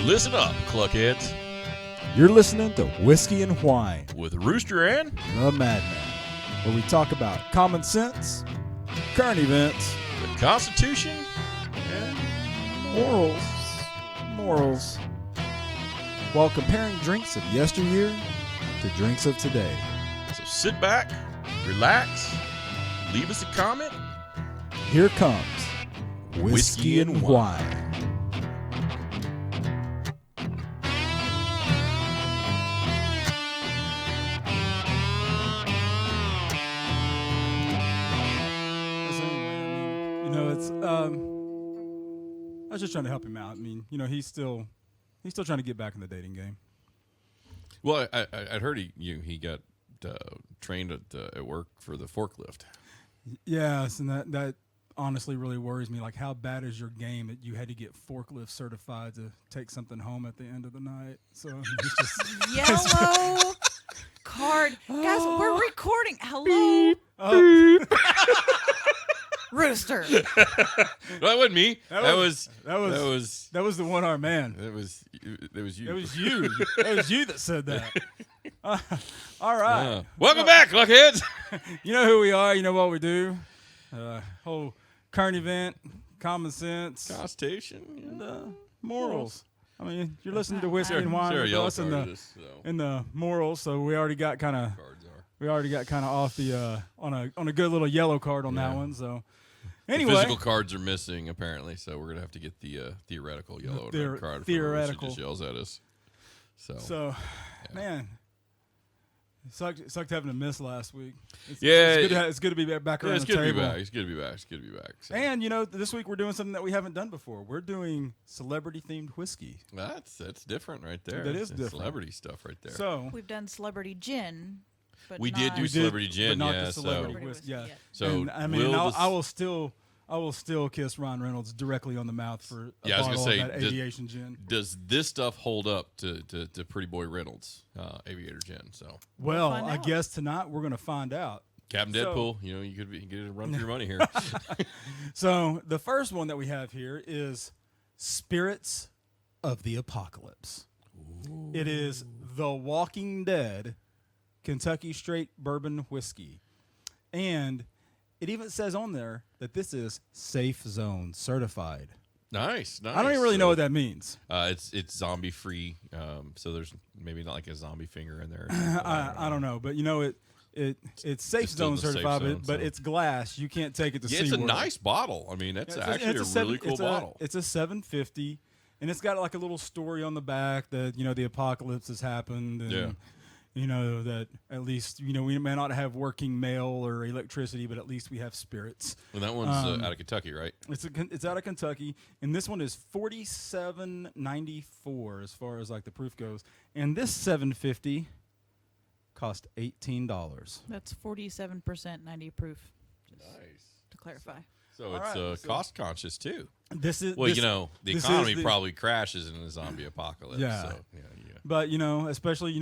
Listen up, cluckheads. You're listening to Whiskey and Whine With Rooster and The Madman, where we talk about common sense, current events, the Constitution and morals, while comparing drinks of yesteryear to drinks of today. so sit back, relax, leave us a comment. Here comes Whiskey and Whine. I was just trying to help him out. I mean, he's still trying to get back in the dating game. Well, I'd heard he got trained at work for the forklift. Yes, and that honestly really worries me. Like, how bad is your game that you had to get forklift certified to take something home at the end of the night? So it's just yellow card. Guys, we're recording. Hello, Rooster. That wasn't me. That was the one-armed man. That was you. It was you. That was you that said that. All right. Welcome back, cluckheads. You know who we are. You know what we do. Whole current event, common sense, Constitution, and morals. I mean, you're listening to Whiskey and Wine with us in the morals. So we already got kind of off the on a good little yellow card on that one. So anyway, the physical cards are missing apparently, so we're gonna have to get the theoretical yellow card. Theoretical just yells at us. So man. It sucked having a miss last week. It's good to be back around the table. It's good to be back. So. And this week we're doing something that we haven't done before. We're doing celebrity-themed whiskey. That's different right there. That is different. Celebrity stuff right there. So we've done celebrity gin, but we did do celebrity gin, but not the celebrity whiskey. Yeah. So I will still kiss Ron Reynolds directly on the mouth for a I was bottle gonna say, of that aviation gin. Does this stuff hold up to Pretty Boy Reynolds aviator gin? So we'll I guess tonight we're going to find out. Captain Deadpool, you could get a run for your money here. So the first one that we have here is Spirits of the Apocalypse. Ooh. It is The Walking Dead Kentucky Straight Bourbon Whiskey. And it even says on there that this is Safe Zone certified. Nice. I don't even really know what that means. It's zombie free, so there's maybe not like a zombie finger in there. I don't know, but it's Safe Zone certified, but it's glass. You can't take it to SeaWorld. It's a nice bottle. I mean, it's actually a really cool bottle. It's a 750, and it's got like a little story on the back that the apocalypse has happened, and that at least we may not have working mail or electricity, but at least we have spirits. Well, that one's out of Kentucky, right? It's out of Kentucky, and this one is $47.94 as far as like the proof goes, and this 750 cost $18. That's 47% 90 proof. Nice. To clarify. So it's cost conscious too. This is the economy probably crashes in a zombie apocalypse. Yeah. So, But especially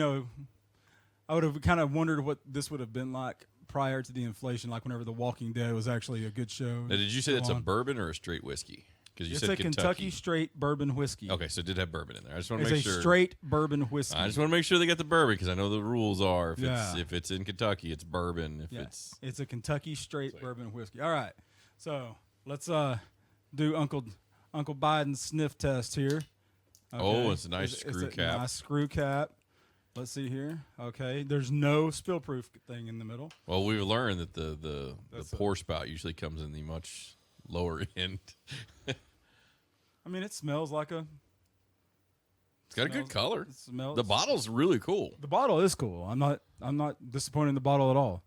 I would have kind of wondered what this would have been like prior to the inflation, like whenever The Walking Dead was actually a good show. Now, did you say it's a bourbon or a straight whiskey? Because you said it's a Kentucky Straight Bourbon Whiskey. Okay, so it did have bourbon in there. I just want to make sure. It's a straight bourbon whiskey. I just want to make sure they got the bourbon because I know the rules are if it's in Kentucky, it's bourbon. It's a Kentucky Straight Bourbon Whiskey. All right, so let's do Uncle Biden's sniff test here. Okay. Oh, it's a nice screw cap. Nice screw cap. Let's see here. Okay, there's no spill-proof thing in the middle. Well, we've learned that the pour spout usually comes in the much lower end. I mean, it smells like It's got a good color. The bottle's really cool. The bottle is cool. I'm not disappointed in the bottle at all.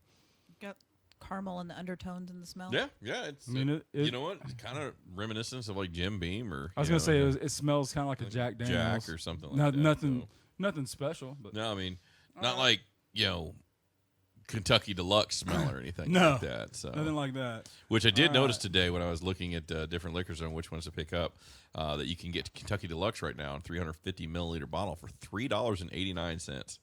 Got caramel and the undertones in the smell. Yeah. It's. You know what? It's kind of reminiscent of like Jim Beam or. I was gonna say it smells kind of like a Jack Daniels. Jack or something like that. Nothing special. But no, I mean, not like Kentucky Deluxe smell or anything like that. So nothing like that. Which I did notice today when I was looking at different liquors and which ones to pick up, that you can get Kentucky Deluxe right now in 350 milliliter bottle for $3.89,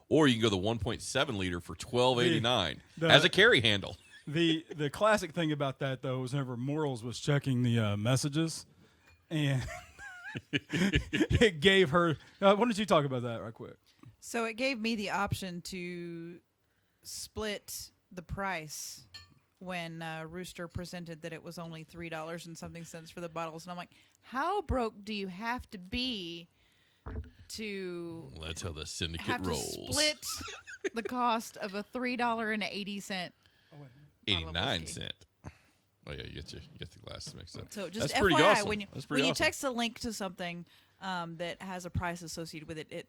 or you can go the 1.7 liter for $12.89 as a carry handle. The classic thing about that though was whenever Morals was checking the messages, and it gave her. Why don't you talk about that right quick? So it gave me the option to split the price when Rooster presented that it was only $3 and something cents for the bottles, and I'm like, how broke do you have to be to That's how the syndicate have rolls. to split the cost of a $3.80 $0.89 cent. Oh yeah, you get the glasses mixed up. So just That's pretty FYI, awesome. when you That's pretty when you awesome. text a link to something that has a price associated with it,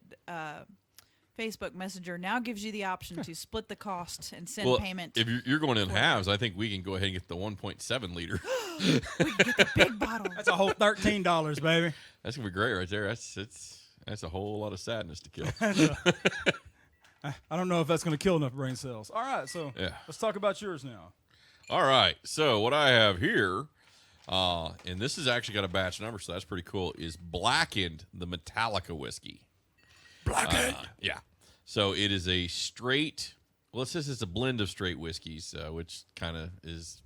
Facebook Messenger now gives you the option to split the cost and send Well, payment. if you're going in halves, I think we can go ahead and get the 1.7 liter. We can get the big bottle. That's a whole $13, baby. That's gonna be great right there. That's a whole lot of sadness to kill. I don't know if that's going to kill enough brain cells. All right, so Yeah. let's talk about yours now. All right. So what I have here, and this has actually got a batch number, so that's pretty cool, is Blackened, the Metallica whiskey. Blackened? Yeah. So it is a straight, well, it says it's a blend of straight whiskeys, which kind of is,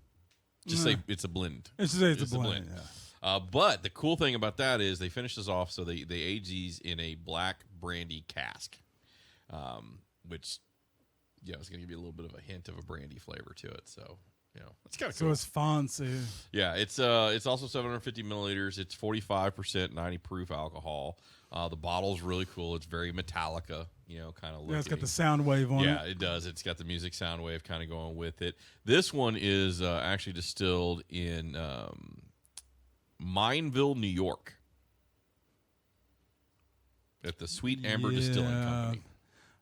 just say it's a blend. It's a blend. Yeah. But the cool thing about that is they finish this off, so they age these in a black brandy cask, which, yeah, it's going to give you a little bit of a hint of a brandy flavor to it. So, you know, it's kind of So cool. it's fancy. Yeah, it's also 750 milliliters. It's 45%, 90 proof alcohol. The bottle's really cool. It's very Metallica, you know, kind of looking. Yeah, it's got the sound wave on it. Yeah, it does. It's got the music sound wave kind of going with it. This one is actually distilled in Mineville, New York, at the Sweet Amber Distilling Company.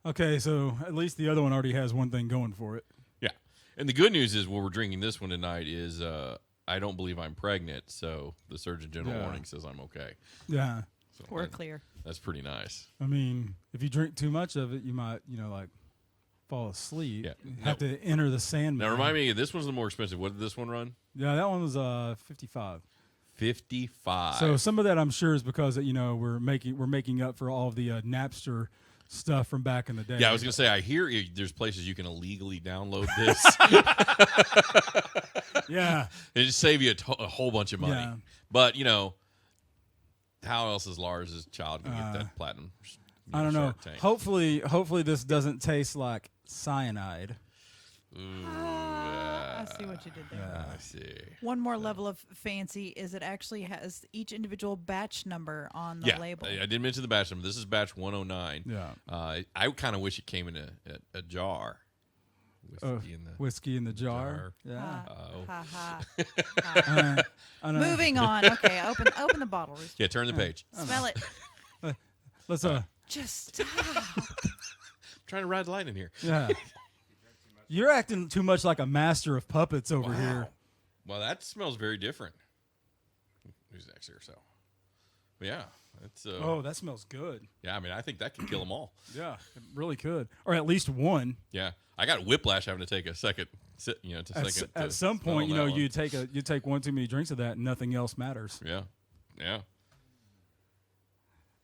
Okay, so at least the other one already has one thing going for it. Yeah, and the good news is, when we're drinking this one tonight, is I don't believe I'm pregnant, so the Surgeon General warning says I'm okay. Yeah. So We're clear. That's pretty nice. I mean, if you drink too much of it, you might, like, fall asleep. Yeah. Have to enter the Sandman. Now, remind me, this one's the more expensive. What did this one run? Yeah, that one was 55. 55. So some of that I'm sure is because we're making up for all of the Napster stuff from back in the day. Yeah, I was gonna say, I hear there's places you can illegally download this. Yeah. It just save you a whole bunch of money. Yeah. But how else is Lars' child gonna get that platinum? I don't know. Shark Tank? Hopefully this doesn't taste like cyanide. Ooh, I see what you did there. I see. One more level of fancy is it actually has each individual batch number on the label. I didn't mention the batch number. This is batch 109. Yeah. I kind of wish it came in a jar. Whiskey in the jar. Yeah. Ha ha. I know. Moving on. Okay, open the bottle, Rooster. Yeah, turn the page. Smell it. Let's Just stop. Trying to ride the light in here. yeah. You're acting too much like a master of puppets over here. Well, that smells very different. Who's next here? So, but yeah, it's. Oh, that smells good. Yeah, I mean, I think that could kill them all. Yeah, it really could, or at least one. Yeah, I got whiplash having to take a second. At some point, smell that you take one too many drinks of that, and nothing else matters. one. Yeah.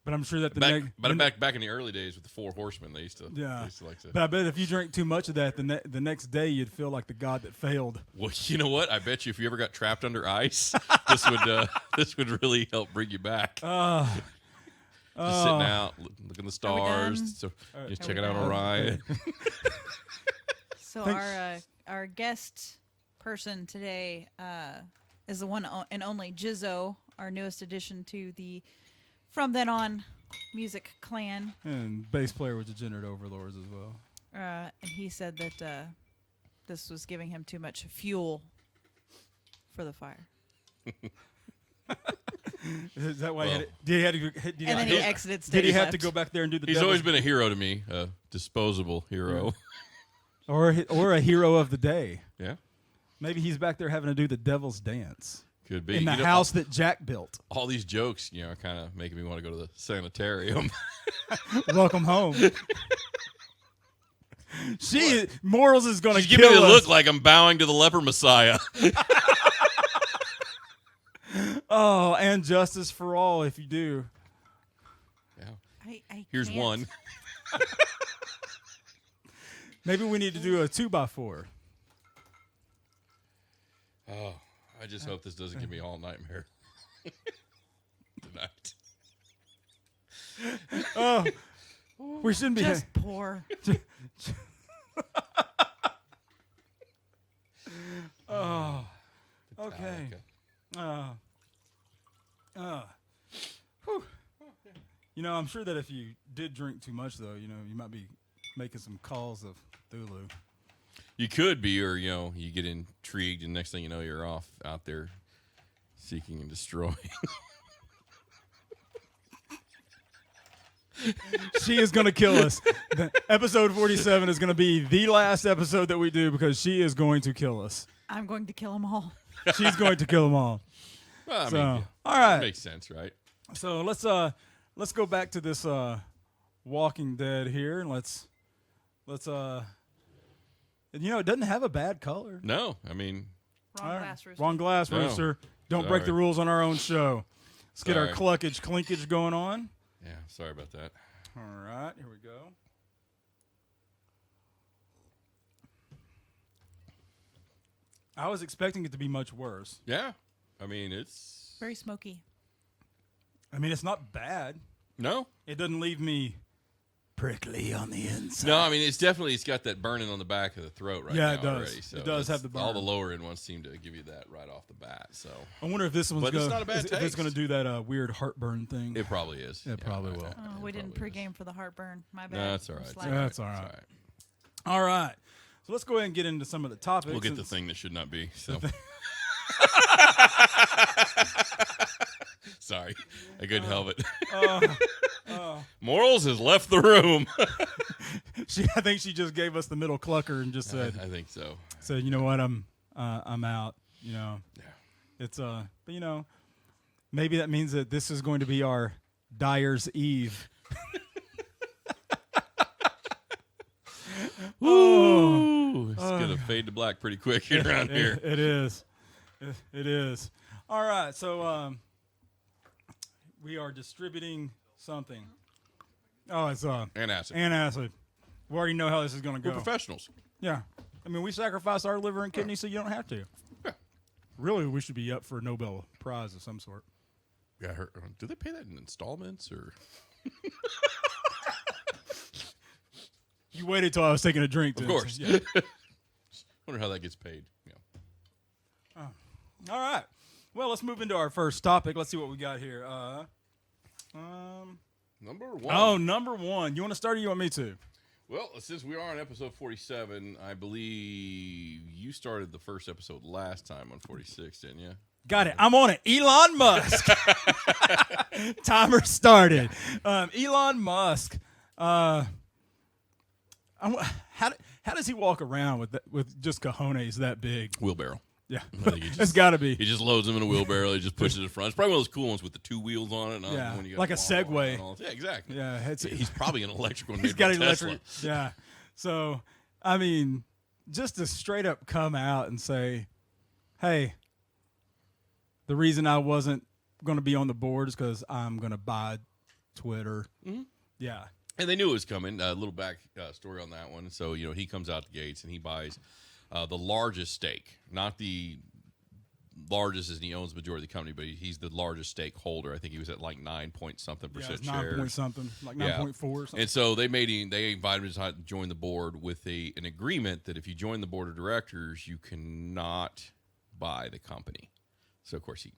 But I'm sure that Back in the early days with the Four Horsemen, they used to. Yeah. They used to like to. But I bet if you drink too much of that, the next day you'd feel like the god that failed. Well, you know what? I bet you if you ever got trapped under ice, this would really help bring you back. Just sitting out, looking at the stars, done? so just Are checking we out done? Orion. So our guest person today is the one and only Jizzo, our newest addition to the From Then On music clan. And bass player with Degenerate Overlords as well. And he said that this was giving him too much fuel for the fire. Is that why? Well. Did he have to? And then he exited stage Did he have left. to go back there and do the? He's devil's- always been a hero to me, a disposable hero. or a hero of the day. Yeah, Maybe he's back there having to do the devil's dance could be. in the house that Jack built. All these jokes, are kind of making me want to go to the sanitarium. Welcome home. Morals is going to She's kill giving me the us. look like I'm bowing to the leper messiah. Oh, and justice for all if you do. Yeah. I Here's can't. one. Maybe we need to do a 2x4. Oh, I just hope this doesn't give me all nightmare tonight. Oh, we shouldn't be. Just poor. Oh, okay. Whew. You know, I'm sure that if you did drink too much, though, you know, you might be making some calls of Thulu. You could be, or, you know, you get intrigued, and next thing you know, you're off out there seeking and destroying. She is going to kill us. Episode 47 is going to be the last episode that we do because she is going to kill us. I'm going to kill them all. She's going to kill them all. Well, I So, mean, all right. makes sense, right? So let's go back to this Walking Dead here, and let's you know, it doesn't have a bad color. No, I mean, Wrong All right. glass, Rooster. Wrong glass, No. Rooster. Don't break Sorry. the rules on our own show. Let's get our Sorry. clinkage going on. yeah, sorry about that. All right, here we go. I was expecting it to be much worse. Yeah, I mean, it's Very smoky. I mean, it's not bad. no, It doesn't leave me prickly on the inside. no. I mean, it's got that burning on the back of the throat right Yeah, now it does. already. So It does have that's- the all burn. the lower end ones seem to give you that right off the bat. So I wonder if this one's But it's going not a bad if it's taste. going to do that weird heartburn thing. it probably is. It probably will. Oh, we didn't pregame for the heartburn. My bad. No, that's all I'm right. slacking. That's all right. All right. So let's go ahead and get into some of the topics. We'll get the since- thing that should not be. So. Sorry, I couldn't help it. Morals has left the room. I think she just gave us the middle clucker and just said, I think so. you know what, I'm out. You know, Yeah. it's but you know, maybe that means that this is going to be our Dyer's Eve. Ooh, it's gonna fade to black pretty quick around here. It is. It is. All right, so we are distributing something. Oh, it's And acid. antacid. We already know how this is going to We're go. professionals. Yeah. I mean, we sacrifice our liver and kidney so you don't have to. Yeah. Really, we should be up for a Nobel Prize of some sort. Yeah, I heard, do they pay that in installments or? You waited till I was taking a drink. Of then. course. Yeah. Wonder how that gets paid. Yeah. All right. Well, let's move into our first topic. Let's see what we got here. Number one. Oh, number one. You want to start or you want me to? Well, since we are on episode 47, I believe you started the first episode last time on 46, didn't you? Got it. I'm on it. Elon Musk. Timer started. Elon Musk. How does he walk around with just cojones that big? Wheelbarrow. Yeah, I think it's got to be. He just loads them in a wheelbarrow. He just pushes it in front. It's probably one of those cool ones with the two wheels on it. Yeah, when you got like a the wall Segway. and all. Yeah, exactly. Yeah, He's probably an electric one. he's made got by an Tesla. electric. Yeah, so I mean, just to straight up come out and say, "Hey, the reason I wasn't going to be on the board is because I'm going to buy Twitter." Mm-hmm. Yeah, And they knew it was coming. A little back story on that one. So, you know, he comes out the gates and he buys the largest stake. Not the largest as he owns the majority of the company, but he's the largest stakeholder. I think he was at like 9-point-something percent it's 9 shares. point something, like Yeah. 9.4 or something. And so they invited him to join the board with an agreement that if you join the board of directors, you cannot buy the company. So, of course, he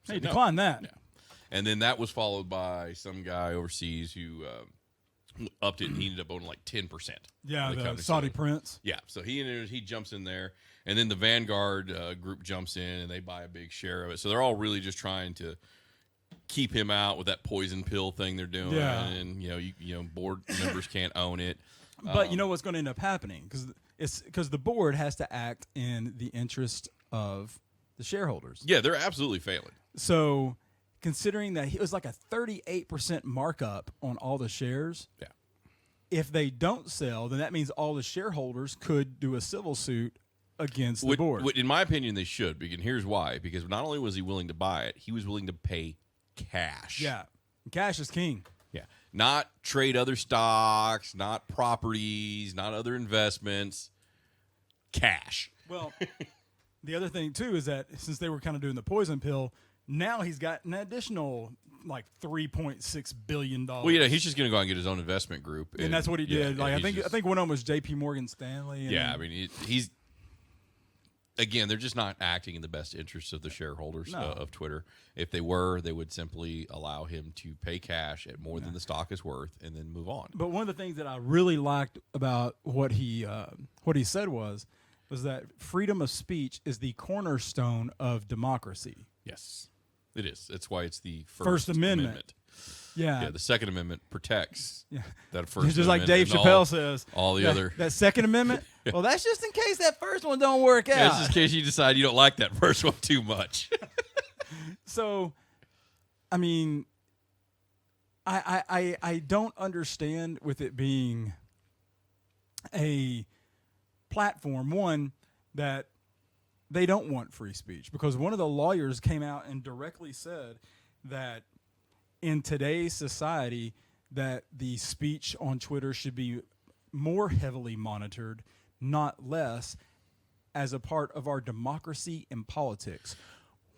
Hey, said no. decline that. Yeah. And then that was followed by some guy overseas who upped it, and he ended up owning like 10%. Yeah, of the company. Saudi So- prince. Yeah, so he jumps in there, and then the Vanguard group jumps in, and they buy a big share of it. So they're all really just trying to keep him out with that poison pill thing they're doing. Yeah. And you know, board members can't own it. But you know what's going to end up happening because the board has to act in the interest of the shareholders. Yeah, they're absolutely failing. So, considering that it was like a 38% markup on all the shares, Yeah. if they don't sell, then that means all the shareholders could do a civil suit against the board. In my opinion, they should. And here's why: because not only was he willing to buy it, he was willing to pay cash. Yeah, cash is king. Yeah. Not trade other stocks, not properties, not other investments. Cash. Well, the other thing too is that since they were kind of doing the poison pill, now he's got an additional like $3.6 billion. Well, he's just going to go out and get his own investment group, and that's what he did. Like I just, think one of them was J.P. Morgan Stanley. And I mean, he's again, they're just not acting in the best interests of the shareholders of Twitter. If they were, they would simply allow him to pay cash at more than the stock is worth, and then move on. But one of the things that I really liked about what he said was that freedom of speech is the cornerstone of democracy. Yes, it is. That's why it's the First Amendment. Yeah, the Second Amendment protects that First just Amendment. like Dave Chappelle says. All the other. That Second Amendment, well, that's just in case that first one don't work out. That's just in case you decide you don't like that first one too much. So, I mean, I don't understand with it being a platform, one, that they don't want free speech. Because one of the lawyers came out and directly said that in today's society that the speech on Twitter should be more heavily monitored, not less, as a part of our democracy and politics.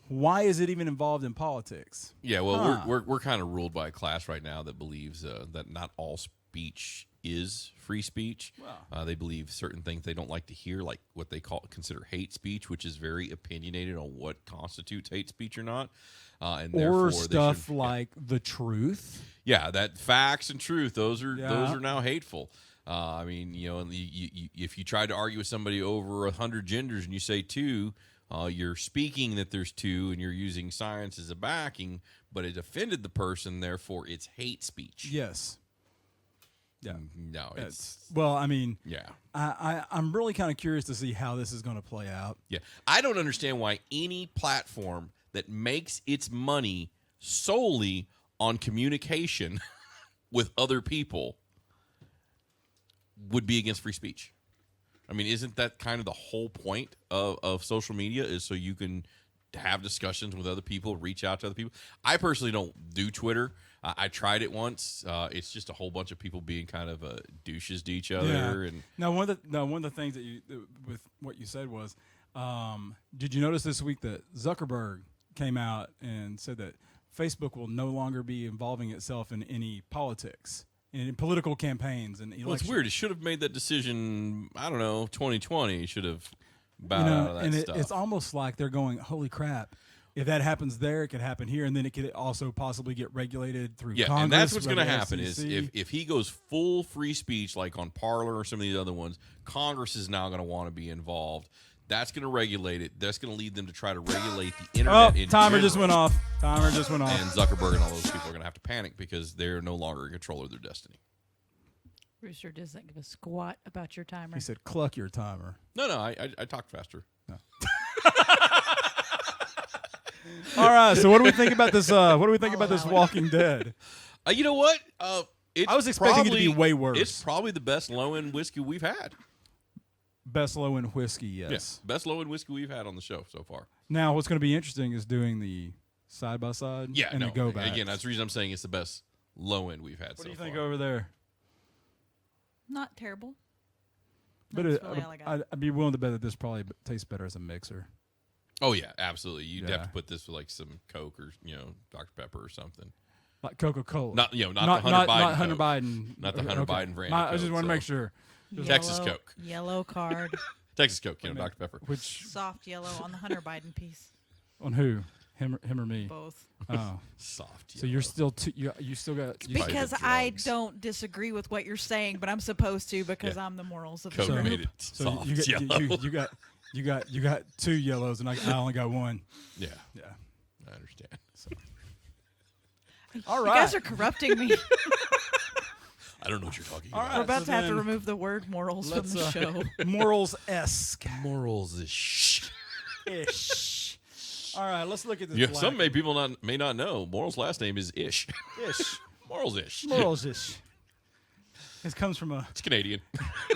Why is it even involved in politics? Yeah, well, we're kind of ruled by a class right now that believes that not all speech is free speech. Wow. They believe certain things they don't like to hear, like what they consider hate speech, which is very opinionated on what constitutes hate speech or not. And or stuff like the truth. Yeah, that facts and truth, those are now hateful. I mean, if you try to argue with somebody over 100 genders and you say 2, you're speaking that there's 2 and you're using science as a backing, but it offended the person, therefore it's hate speech. Yes. Yeah. No, it's well, I mean, yeah. I'm really kind of curious to see how this is going to play out. Yeah. I don't understand why any platform that makes its money solely on communication with other people would be against free speech. I mean, isn't that kind of the whole point of social media, is so you can have discussions with other people, reach out to other people? I personally don't do Twitter. I tried it once. It's just a whole bunch of people being kind of douches to each other. Yeah. And now, one of the things that with what you said was, did you notice this week that Zuckerberg came out and said that Facebook will no longer be involving itself in any politics, in political campaigns and elections? Well, it's weird. It should have made that decision, 2020. It should have bowed out of that and stuff. It's almost like they're going, holy crap. If that happens there, it could happen here, and then it could also possibly get regulated through Congress. And that's what's going to happen FCC. is if he goes full free speech, like on Parler or some of these other ones, Congress is now going to want to be involved. That's going to regulate it. That's going to lead them to try to regulate the internet. Timer just went off. Timer just went off. And Zuckerberg and all those people are going to have to panic because they're no longer in control of their destiny. Rooster doesn't give a squat about your timer. He said, "Cluck your timer." No, I talked faster. No. All right. So, what do we think about this? What do we think about this Walking Dead? You know what? I was expecting it to be way worse. It's probably the best low-end whiskey we've had. Best low-end whiskey, yes. Yes, best low-end whiskey we've had on the show so far. Now, what's going to be interesting is doing the side-by-side and the go-back. Again, that's the reason I'm saying it's the best low-end we've had so far. What do you think over there? Not terrible. But That's really all I got. I'd be willing to bet that this probably tastes better as a mixer. Oh, yeah, absolutely. You'd have to put this with like some Coke or, Dr. Pepper or something. Like Coca-Cola. Not the Hunter Biden. Not Hunter Coke. Biden. Not the Hunter Biden brand. I just want to make sure. Texas Coke. Yellow card. Texas Coke, Dr. Pepper. Which Soft yellow on the Hunter Biden piece. on who? Him or me? Both. Oh, Soft. so you're still you still got Because I don't disagree with what you're saying, but I'm supposed to because I'm the morals of the Coke group. made it so soft you got 2 yellows and I only got 1. Yeah, Yeah. I understand. So, All right. You guys are corrupting me. I don't know what you're talking All about. right. We're about so to have to then remove the word morals from the show. Morals-esque. Morals is shh. Ish. All right, let's look at this. Yeah, some people may not know. Morals' last name is Ish. Ish. Morals Ish. Morals-ish. This comes from a It's Canadian.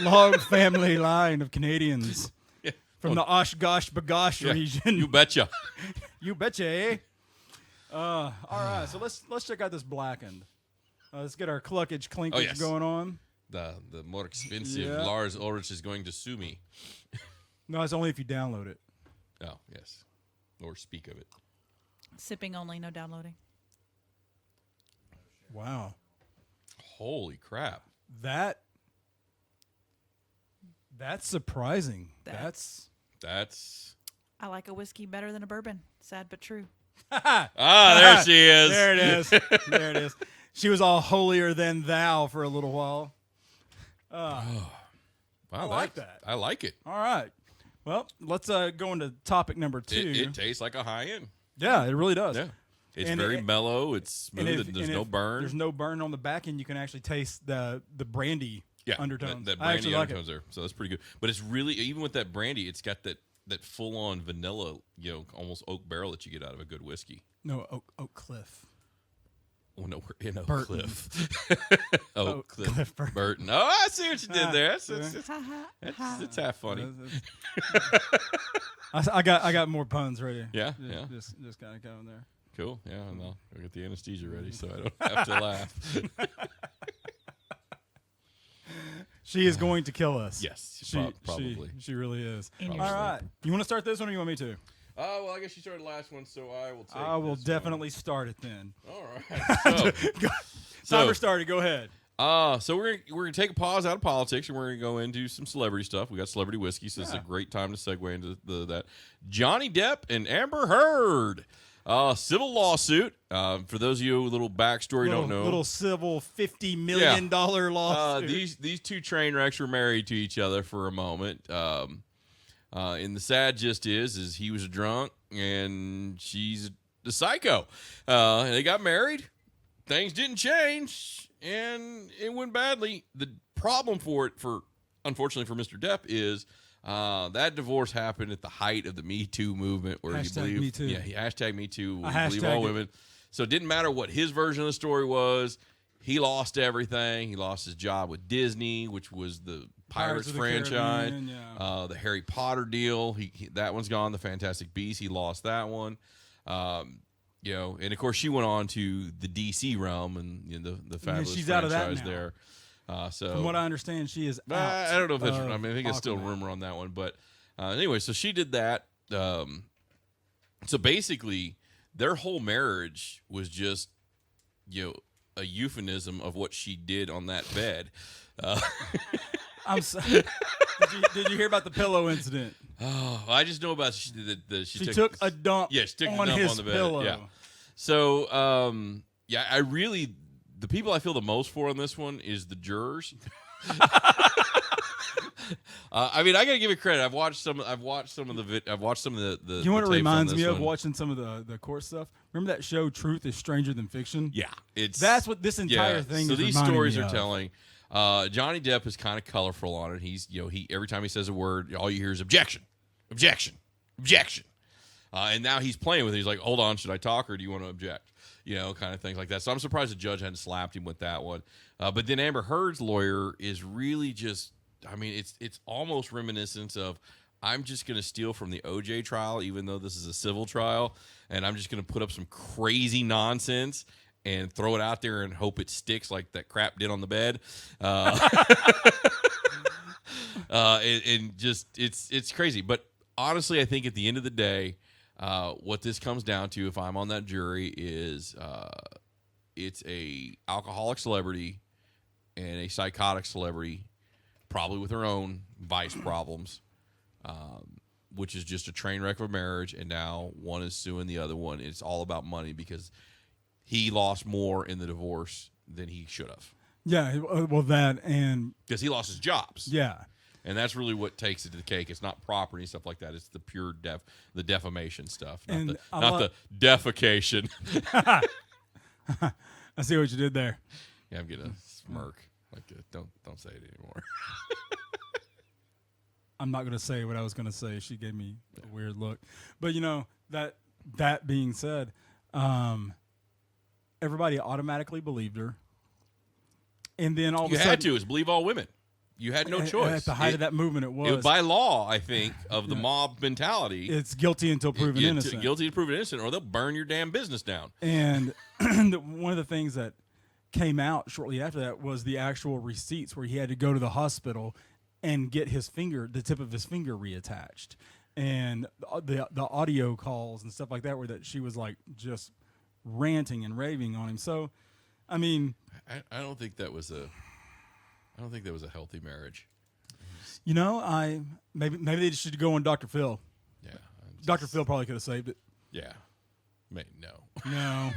long family line of Canadians Yeah. from the Oshkosh Bagosh Yeah, region. You betcha. You betcha, eh? All right, so let's check out this Blackened. Let's get our cluckage clinkage going on. The more expensive Yeah. Lars Ulrich is going to sue me. No, it's only if you download it. Oh, yes. Or speak of it. Sipping only, no downloading. Wow. Holy crap. That's surprising. That's- That's I like a whiskey better than a bourbon. Sad but true. there she is. There it is. There it is. She was all holier than thou for a little while. Wow, I like that. I like it. All right. Well, let's go into topic number 2. It tastes like a high end. Yeah, it really does. Yeah. It's And very it- mellow. It's smooth. And There's no burn. There's no burn on the back end. You can actually taste the brandy undertones. That I actually brandy like undertones there. So that's pretty good. But it's really, even with that brandy, it's got that full on vanilla, almost oak barrel that you get out of a good whiskey. No, Oak Cliff. Oh no, we're in Oak Burton. Cliff. Oak Cliff Burton. Oh, I see what you did there. That's half funny. I got more puns ready. Yeah, Just kind of going there. Cool. Yeah, and I'll get the anesthesia ready so I don't have to laugh. She is going to kill us. Yes, She probably. She really is. In All your right. You want to start this one or you want me to? Oh, well, I guess you started the last one, so I will take I will this definitely start it then. one. All right. Timer started. Go ahead. So we're gonna take a pause out of politics and we're gonna go into some celebrity stuff. We got celebrity whiskey, so it's a great time to segue into that. Johnny Depp and Amber Heard, civil lawsuit. For those of you with a little backstory don't know, Little civil $50 million lawsuit. these two train wrecks were married to each other for a moment. And the sad gist is he was a drunk and she's a psycho. And they got married. Things didn't change, and it went badly. The problem unfortunately for Mr. Depp is that divorce happened at the height of the Me Too movement, where you believe, Me Too. yeah, he hashtag Me Too, I believe all hashtagged it. women. So it didn't matter what his version of the story was. He lost everything. He lost his job with Disney, which was the Pirates of the franchise. Caribbean, yeah. The Harry Potter deal, he that one's gone. The Fantastic Beasts, he lost that one. And of course she went on to the DC realm and the fabulous she's franchise out of that now. there. So From what I understand, she is out. I don't know if that's. of I mean, I think it's still a Aquaman. rumor on that one. But anyway, so she did that. So basically, their whole marriage was just a euphemism of what she did on that bed. I'm sorry. Did you hear about the pillow incident? Oh, I just know about she took a dump. Yeah, she took on a dump his on the bed. pillow. Yeah. So, I really, the people I feel the most for on this one is the jurors. I mean, I gotta give it credit. I've watched some of the. You know what it tapes on reminds this me of one. watching some of the court stuff? Remember that show Truth is Stranger Than Fiction? Yeah, That's what this entire thing So is these reminding stories me are of. telling. Johnny Depp is kind of colorful on it. He's he every time he says a word, all you hear is objection, objection, objection. And now he's playing with it. He's like, hold on, should I talk or do you want to object? Kind of things like that. So I'm surprised the judge hadn't slapped him with that one. But then Amber Heard's lawyer is really just, I mean, it's almost reminiscent of, I'm just going to steal from the OJ trial, even though this is a civil trial, and I'm just going to put up some crazy nonsense and throw it out there and hope it sticks like that crap did on the bed. And just, it's crazy. But honestly, I think at the end of the day, what this comes down to, if I'm on that jury, is it's a alcoholic celebrity and a psychotic celebrity, probably with her own vice problems, which is just a train wreck of a marriage, and now one is suing the other one. It's all about money because he lost more in the divorce than he should have. Yeah, well, that and Because he lost his jobs. yeah. And that's really what takes it to the cake. It's not property and stuff like that. It's the pure the defamation stuff, And not the defecation. I see what you did there. Yeah, I'm getting a smirk. Like, don't say it anymore. I'm not going to say what I was going to say. She gave me a weird look. But, that being said, everybody automatically believed her. And then all of a You sudden... had to. Is believe all women. You had no choice. At the height of that movement, it was. By law, I think, of the mob mentality. It's guilty until proven innocent. Guilty until proven innocent, or they'll burn your damn business down. And one of the things that came out shortly after that was the actual receipts where he had to go to the hospital and get the tip of his finger reattached. And the audio calls and stuff like that where that she was like just ranting and raving on him. So I mean, I don't think that was a healthy marriage. you know, maybe they should go on Dr. Phil. Yeah. Dr. Phil probably could have saved it. Yeah. No. No.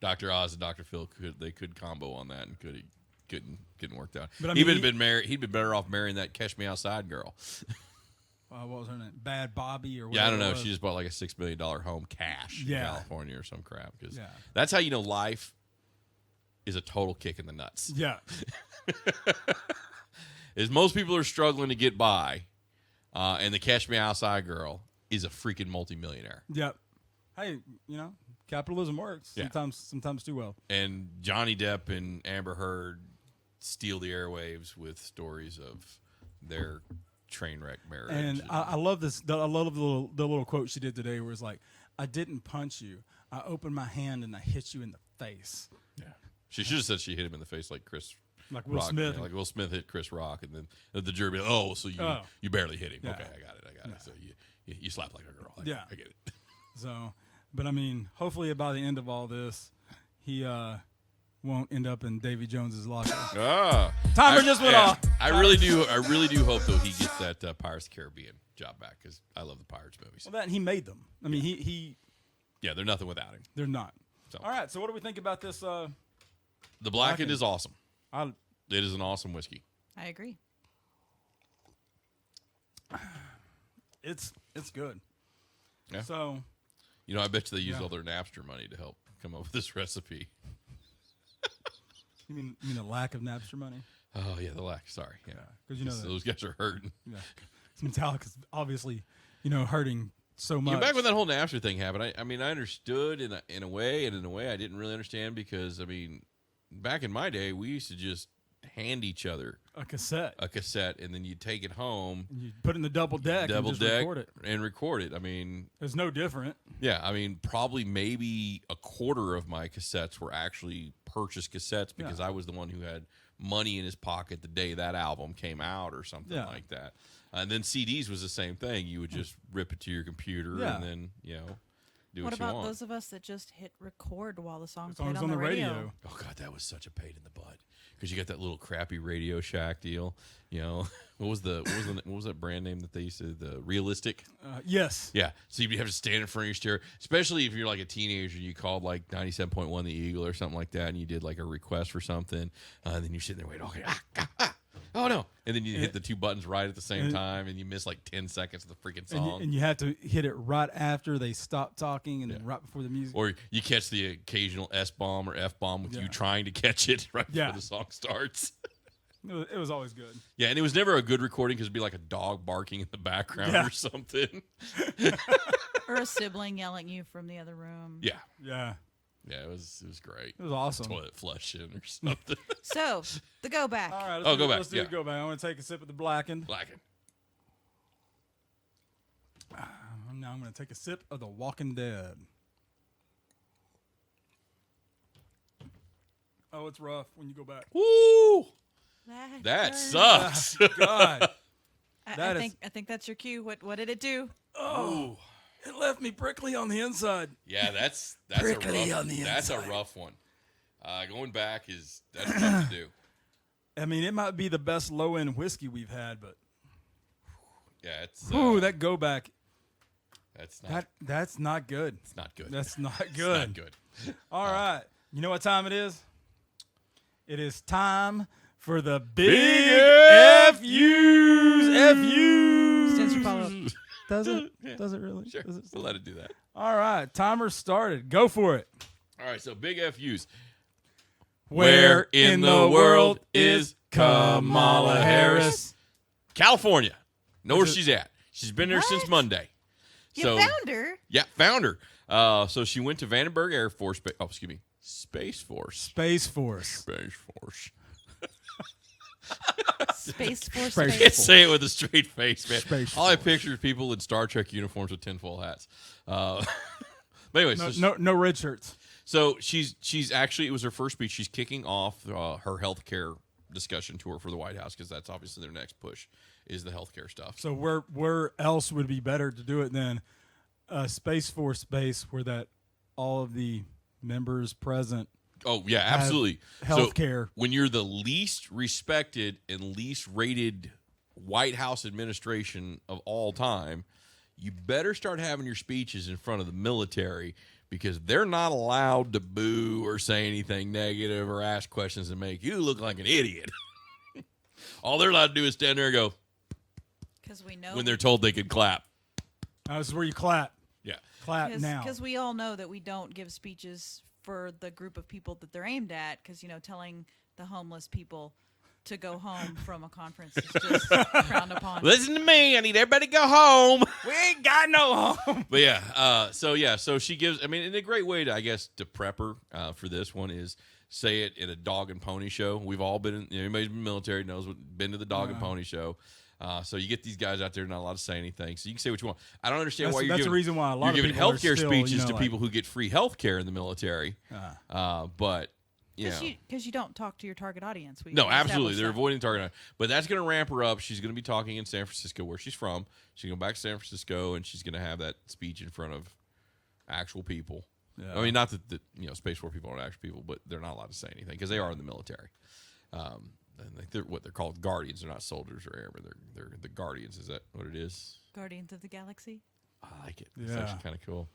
Dr. Oz and Dr. Phil could combo on that and couldn't work out. But I He mean, would have been married. He'd been better off marrying that Catch Me Outside girl. What was her name? Bad Bobby or whatever. Yeah, I don't know. it was. She just bought like a $6 million home cash in Yeah. California or some crap. Because Yeah. that's how you know life is a total kick in the nuts. Yeah. Is most people are struggling to get by, and the Catch Me Outside girl is a freaking multimillionaire. Yep. Hey, capitalism works. Yeah. Sometimes too well. And Johnny Depp and Amber Heard steal the airwaves with stories of their train wreck marriage. And I love this. I love the little quote she did today, where it's like, "I didn't punch you. I opened my hand and I hit you in the face." Yeah, she should have said she hit him in the face like Chris. Like Will Rock, Smith. yeah, like Will Smith hit Chris Rock, and then the jury be like, so you barely hit him. Yeah. Okay, I got it. So you slap like a girl. Yeah. I get it. So, but I mean, hopefully by the end of all this, he won't end up in Davy Jones's locker. Timer just went off. I really do hope though he gets that Pirates of the Caribbean job back because I love the Pirates movies. Well, he made them. I mean, he Yeah, they're nothing without him. they're not. So. All right. So what do we think about this? The Blackened is awesome. It is an awesome whiskey. I agree. It's good. Yeah. So I bet you they used Yeah. all their Napster money to help come up with this recipe. you mean the lack of Napster money? Oh yeah, the lack. Sorry, yeah, because those guys are hurting. Yeah, Metallica's obviously hurting so much. Back when that whole Napster thing happened, I mean, I understood in a way, and in a way, I didn't really understand because I mean, back in my day, we used to just hand each other a cassette, and then you take it home, and you put it in the double deck, and just record it. I mean, it's no different. Yeah, I mean, probably maybe a quarter of my cassettes were actually purchased cassettes because I was the one who had money in his pocket the day that album came out or something like that. And then CDs was the same thing. You would just rip it to your computer and then, do what you about want. those of us that just hit record while the song The song's played on the radio? Oh, God, that was such a pain in the butt because you got that little crappy Radio Shack deal. What was that brand name that they used to, the Realistic? Yes. Yeah. So you'd have to stand in front of your stereo, especially if you're like a teenager, you called like 97.1 The Eagle or something like that, and you did like a request for something, and then you're sitting there waiting, okay, oh no. And then you hit the two buttons right at the same time, and you miss like 10 seconds of the freaking song. And you have to hit it right after they stop talking and then right before the music. Or you catch the occasional S-bomb or F-bomb with you trying to catch it right before the song starts. It was always good. Yeah, and it was never a good recording because it'd be like a dog barking in the background or something. Or a sibling yelling at you from the other room. Yeah. Yeah. Yeah, it was great. It was awesome. Toilet flushing or something. So, the go back. All right, go back. Let's do the go back. I want to take a sip of the Blackened. Now I'm going to take a sip of the Walking Dead. Oh, it's rough when you go back. Woo! That hurts. sucks. God. I think that's your cue. What did it do? Oh, it left me prickly on the inside. Yeah, that's Prickly a rough, on the that's a inside. rough one. Going back that's tough to do. I mean, it might be the best low end whiskey we've had, but Yeah, it's that go back. that's not That's not good. it's not good. That's not It's good. not good. All right. You know what time it is? It is time for the big FUs. Stands for follow-up. Does it? Does it really? Sure, Does it? we'll let it do that. All right. Timer started. Go for it. All right, so big FUs. Where in the world is Kamala Harris? California. Know where she's at. She's been there since Monday. You found her. Yeah, found her. So she went to Vandenberg Air Force Base. Oh, excuse me. Space Force. Space Force. Space Force. Space Force. Space I can't say it with a straight face, man. Space All I picture is people in Star Trek uniforms with tinfoil hats. But anyway, No red shirts. so she's actually, it was her first speech. She's kicking off her healthcare discussion tour for the White House because that's obviously their next push is the healthcare stuff. So where else would be better to do it than Space Force base where that all of the members present Oh, yeah, absolutely. health care. So when you're the least respected and least rated White House administration of all time, you better start having your speeches in front of the military because they're not allowed to boo or say anything negative or ask questions and make you look like an idiot. All they're allowed to do is stand there and go, because we know when they're told they could clap. This is where you clap. Yeah. Clap now. Because we all know that we don't give speeches for the group of people that they're aimed at. Because telling the homeless people to go home from a conference is just frowned upon. Listen to me. I need everybody to go home. We ain't got no home. But yeah, so she gives, I mean, and a great way to, I guess, to prep her for this one is say it at a dog and pony show. We've all been, anybody's been military knows been to the dog and pony show. So you get these guys out there not allowed to say anything. So you can say what you want. I don't understand why that's the reason why a lot of giving people are healthcare still, speeches to people who get free healthcare in the military. But Because you don't talk to your target audience. No, absolutely. They're that. avoiding target audience. But that's going to ramp her up. She's going to be talking in San Francisco, where she's from. She's going to go back to San Francisco, and she's going to have that speech in front of actual people. Yeah. I mean, not that Space Force people aren't actual people, but they're not allowed to say anything because they are in the military. And they're called guardians. They're not soldiers or airmen. They're the guardians. Is that what it is? Guardians of the Galaxy. I like it. It's actually kind of cool.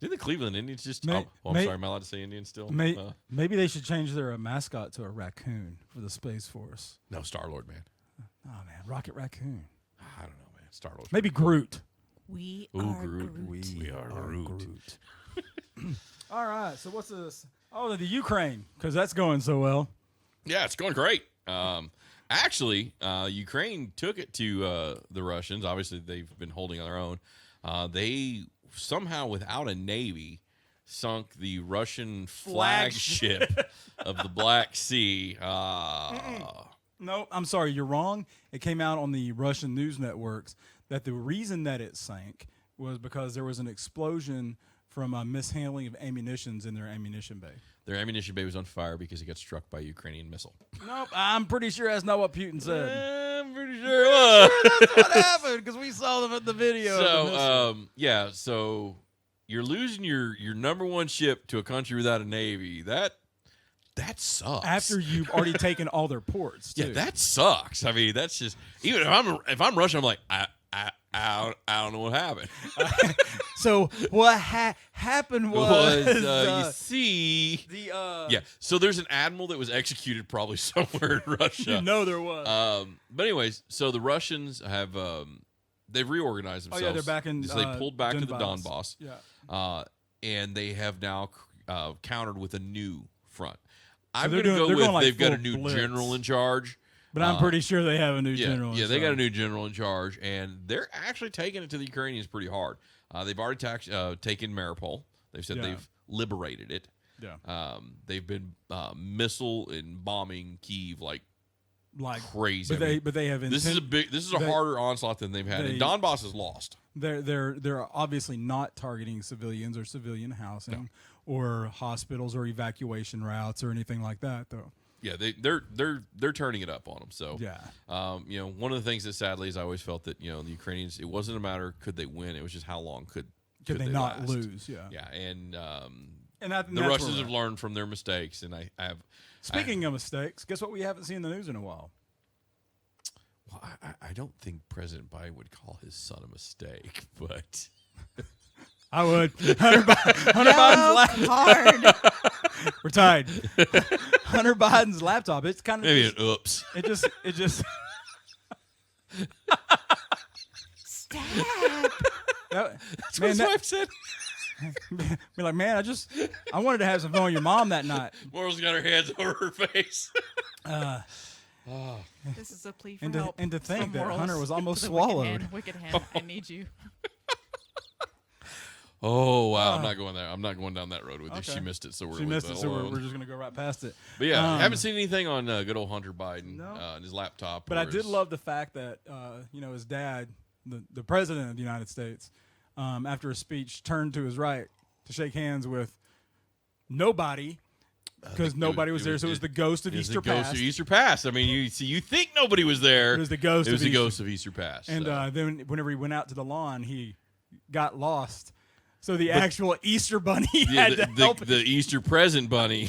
Didn't the Cleveland Indians just... I'm sorry. Am I allowed to say Indians still? Maybe they should change their mascot to a raccoon for the Space Force. No, Star-Lord, man. Oh, man. Rocket Raccoon. I don't know, man. Star-Lord. Maybe Groot. We are Groot. We are Groot. All right. So what's this? Oh, the Ukraine, because that's going so well. Yeah, it's going great. Actually, Ukraine took it to the Russians. Obviously, they've been holding on their own. They somehow, without a navy, sunk the Russian flagship of the Black Sea. No, I'm sorry, you're wrong. It came out on the Russian news networks that the reason that it sank was because there was an explosion from a mishandling of ammunitions in their ammunition bay. Their ammunition bay was on fire because it got struck by a Ukrainian missile. Nope, I'm pretty sure that's not what Putin said. I'm pretty sure it was. That's what happened because we saw the video. So, so you're losing your number one ship to a country without a navy. That sucks. After you've already taken all their ports, too. Yeah, that sucks. I mean, that's just even if I'm Russian, I'm like I don't know what happened. So what happened was you see So there's an admiral that was executed probably somewhere in Russia. There was. But anyways, so the Russians have they've reorganized themselves. Oh yeah, they're back in. So they pulled back to the Donbass. Yeah. And they have now countered with a new front. So I'm going to go with like they've got a new blitz. general in charge. But I'm pretty sure they have a new general. Yeah, they got a new general in charge, and they're actually taking it to the Ukrainians pretty hard. They've already taken Mariupol. They've said they've liberated it. Yeah. They've been missile and bombing Kyiv like crazy. But they have this is a harder onslaught than they've had. And Donbass is lost. They're obviously not targeting civilians or civilian housing or hospitals or evacuation routes or anything like that, though. Yeah, they're turning it up on them. So one of the things that sadly is I always felt that the Ukrainians, it wasn't a matter could they win, it was just how long could they not last. lose. And the Russians have learned from their mistakes, and I have. Speaking of mistakes, guess what we haven't seen in the news in a while? Well, I don't think President Biden would call his son a mistake, but I would. Hunter Biden's laptop. We're tied. Hunter Biden's laptop. It's kind of maybe an oops. It just. Stop. That's what his wife said. Be like, man, I wanted to have some fun with your mom that night. Moral's got her hands over her face. This is a plea for help. And to think that Morals Hunter was almost the swallowed. Wicked hand, I need you. Oh wow! I'm not going there. I'm not going down that road with you. Okay. She missed it, so we're so we're just gonna go right past it. But yeah, I haven't seen anything on good old Hunter Biden and his laptop. But I did love the fact that his dad, the president of the United States, after a speech, turned to his right to shake hands with nobody. Because nobody was there, so it was the ghost of Easter Past. Ghost of Easter Past. I mean, you think nobody was there. It was the ghost. It was the ghost of Easter Past. And then whenever he went out to the lawn, he got lost. So the actual Easter bunny had to help. The Easter present bunny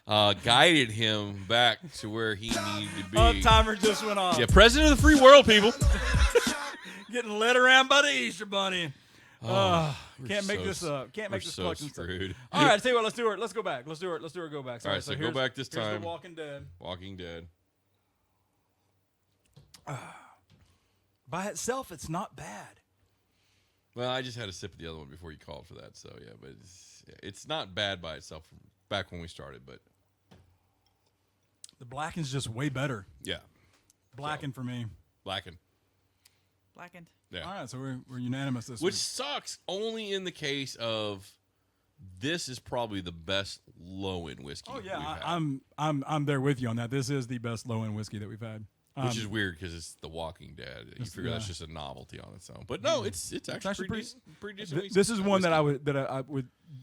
guided him back to where he needed to be. Oh, timer just went off. Yeah, president of the free world, people. Getting led around by the Easter Bunny. Can't make so- this up. Can't make this so collection stuff. screwed. All right, tell you what, let's do it. Let's go back. Let's do it. Let's do it. Go back. All right, so go here's- back this here's time. The Walking Dead. Walking Dead. By itself, it's not bad. Well, I just had a sip of the other one before you called for that, so yeah, but it's not bad by itself from back when we started, but The Blackened's just way better. yeah, Blackened for me. Blackened. Blackened. Yeah. All right, so we're unanimous this Which week. sucks only in the case of this is probably the best low end whiskey. Oh we've yeah, had. I'm there with you on that. This is the best low end whiskey that we've had. Which is weird because it's The Walking Dead. You figure that's just a novelty on its own, but no, it's actually pretty decent. whiskey. This is one that I would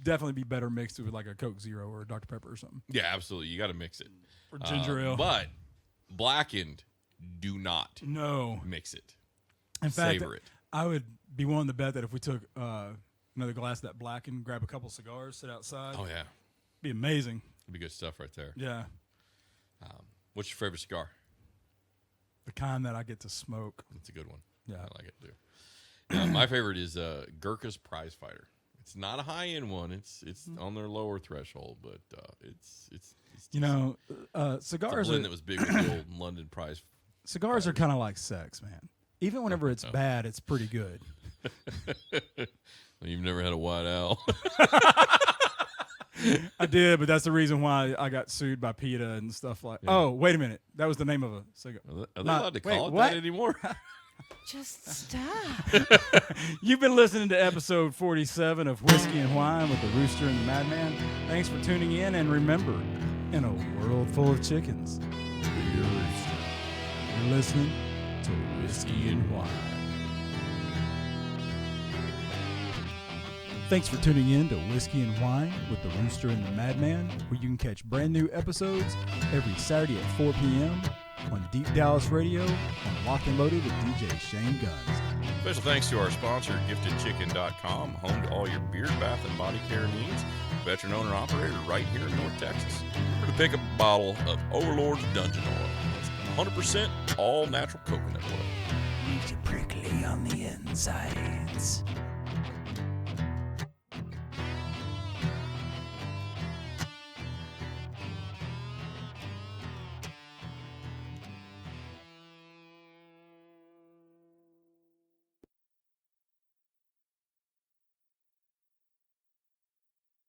definitely be better mixed with like a Coke Zero or a Dr Pepper or something. Yeah, absolutely. You got to mix it. Or ginger ale. But Blackened, do not No. mix it. In fact, Savor it. I would be willing to bet that if we took another glass of that Blackened, grab a couple cigars, sit outside, Oh yeah, be amazing. it'd be good stuff right there. Yeah, What's your favorite cigar? the kind that I get to smoke. It's a good one. Yeah. I like it too. My favorite is Gurkha's Prize Fighter. It's not a high end one. It's on their lower threshold, but it's You know, it's a cigars blend are that was big with the old London Prize. cigars are kind of like sex, man. Even whenever it's bad, it's pretty good. You've never had a white owl. I did, but that's the reason why I got sued by PETA and stuff like. Yeah. Oh, wait a minute, that was the name of a cigar. Are they Not- allowed to wait, call it what? that anymore? Just stop. You've been listening to episode 47 of Whiskey and Wine with the Rooster and the Madman. Thanks for tuning in, and remember, in a world full of chickens, you're listening to Whiskey and Wine. Thanks for tuning in to Whiskey and Wine with the Rooster and the Madman, where you can catch brand new episodes every Saturday at 4 p.m. on Deep Dallas Radio on Locked and Loaded with DJ Shane Guns. Special thanks to our sponsor, GiftedChicken.com, home to all your beard, bath, and body care needs. Veteran owner operator right here in North Texas. Or to pick up a bottle of Overlord's Dungeon Oil. It's 100% all natural coconut oil. Makes you prickly on the insides.